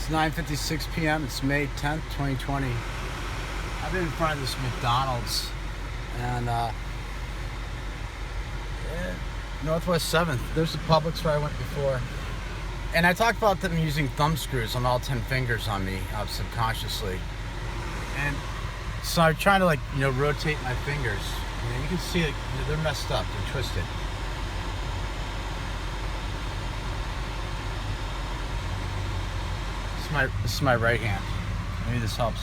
It's 9:56 p.m. It's May 10th, 2020. I've been in front of this McDonald's and Northwest 7th. There's the Publix where I went before. And I talked about them using thumb screws on all 10 fingers on me subconsciously. And so I'm trying to rotate my fingers. You can see it, they're messed up, they're twisted. This is my right hand. Maybe this helps.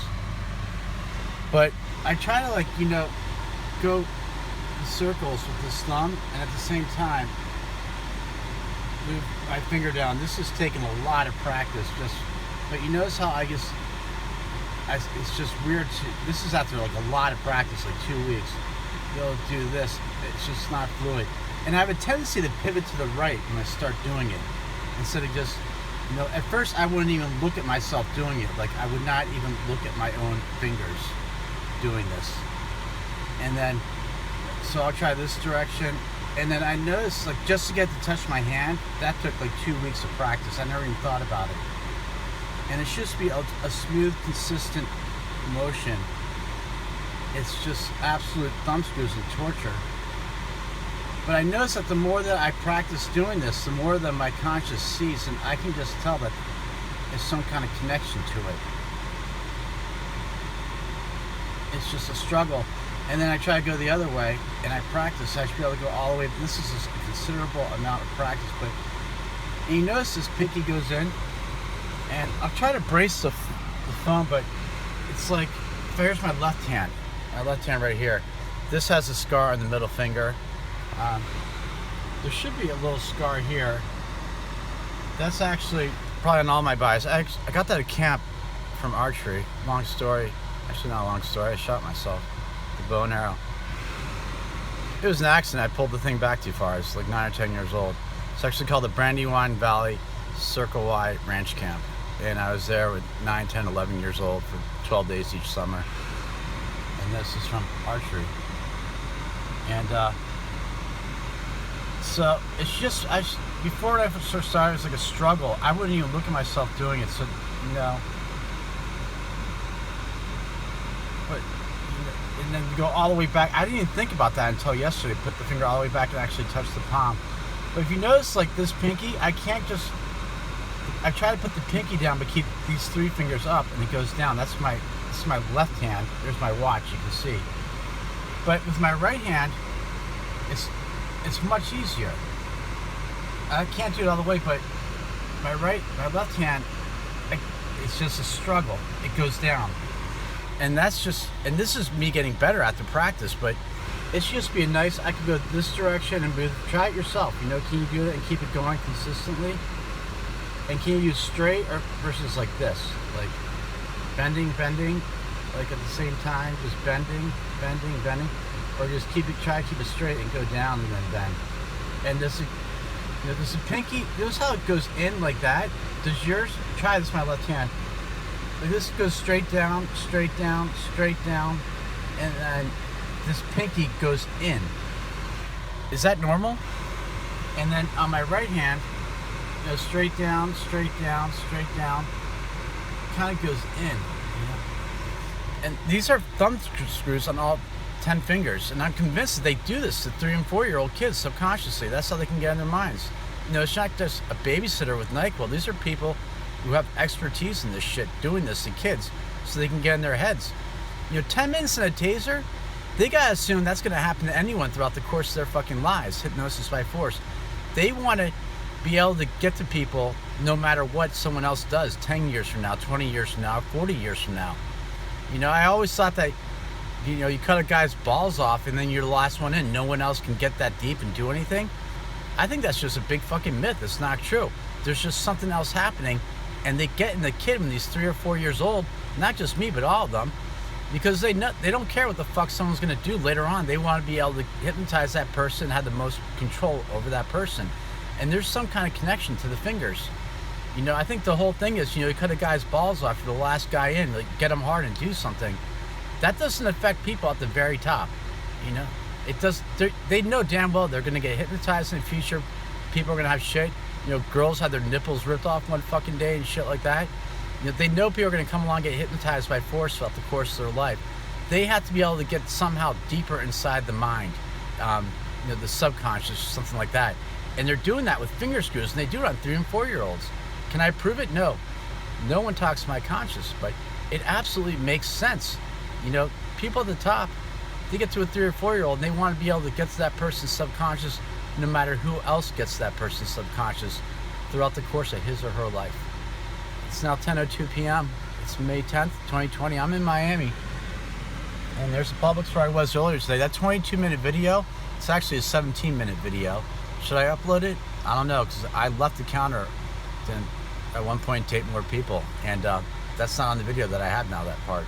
But I try to go in circles with this thumb and at the same time move my finger down. This has taken a lot of practice. But you notice how it's just weird this is after a lot of practice, 2 weeks. You'll do this. It's just not fluid. And I have a tendency to pivot to the right when I start doing it instead of just. At first I wouldn't even look at myself doing it. I would not even look at my own fingers doing this. And then, so I'll try this direction. And then I noticed, just to get to touch my hand, that took 2 weeks of practice. I never even thought about it. And it should be a smooth, consistent motion. It's just absolute thumb screws and torture. But I notice that the more that I practice doing this, the more that my conscious sees, and I can just tell that there's some kind of connection to it. It's just a struggle. And then I try to go the other way, and I practice. I should be able to go all the way. This is a considerable amount of practice. And you notice this pinky goes in, and I'll try to brace the thumb, but it's here's my left hand right here. This has a scar on the middle finger. There should be a little scar here. That's actually probably on all my bodies. I got that at camp from archery. Long story. Actually, not a long story. I shot myself with a bow and arrow. It was an accident. I pulled the thing back too far. I was 9 or 10 years old. It's actually called the Brandywine Valley Circle Y Ranch Camp. And I was there with 9, 10, 11 years old for 12 days each summer. And this is from archery. And, so it's just, before I first started, it was a struggle. I wouldn't even look at myself doing it, so, But, and then go all the way back. I didn't even think about that until yesterday. Put the finger all the way back and actually touch the palm. But if you notice, this pinky, I can't just, I try to put the pinky down, but keep these 3 fingers up, and it goes down. This is my left hand. There's my watch, you can see. But with my right hand, it's much easier. I can't do it all the way, but my left hand, it's just a struggle. It goes down. And and this is me getting better after practice, but it should just be I could go this direction and try it yourself. Can you do it and keep it going consistently? And can you use straight versus this? Bending, at the same time, just bending. Or just try to keep it straight and go down and then bend. And this is pinky. Notice how it goes in like that. Does yours? Try this. My left hand. This goes straight down, and then this pinky goes in. Is that normal? And then on my right hand, straight down, kind of goes in. And these are thumb screws on all 10 fingers, and I'm convinced that they do this to 3 and 4-year-old kids subconsciously. That's how they can get in their minds. It's not just a babysitter with NyQuil. These are people who have expertise in this shit, doing this to kids, so they can get in their heads. 10 minutes in a taser, they gotta assume that's gonna happen to anyone throughout the course of their fucking lives. Hypnosis by force. They want to be able to get to people no matter what someone else does 10 years from now, 20 years from now, 40 years from now. I always thought that you cut a guy's balls off and then you're the last one in. No one else can get that deep and do anything. I think that's just a big fucking myth. It's not true. There's just something else happening, and they get in the kid when he's 3 or 4 years old. Not just me, but all of them, because they don't care what the fuck someone's gonna do later on. They want to be able to hypnotize that person, have the most control over that person, and there's some kind of connection to the fingers. I think the whole thing is, you cut a guy's balls off, you're the last guy in, get him hard and do something. That doesn't affect people at the very top. It does. They know damn well they're going to get hypnotized in the future. People are going to have shit. Girls have their nipples ripped off one fucking day and shit like that. They know people are going to come along and get hypnotized by force throughout the course of their life. They have to be able to get somehow deeper inside the mind, the subconscious, something like that. And they're doing that with finger screws, and they do it on 3 and 4-year-olds. Can I prove it? No. No one talks to my conscious, but it absolutely makes sense. People at the top, they get to a 3 or 4-year-old, and they want to be able to get to that person's subconscious, no matter who else gets to that person's subconscious throughout the course of his or her life. It's now 10:02 p.m. It's May 10th, 2020. I'm in Miami, and there's a Publix where I was earlier today. That 22-minute video, it's actually a 17-minute video. Should I upload it? I don't know, because I left the counter to, at one point, tape more people, and that's not on the video that I have now, that part.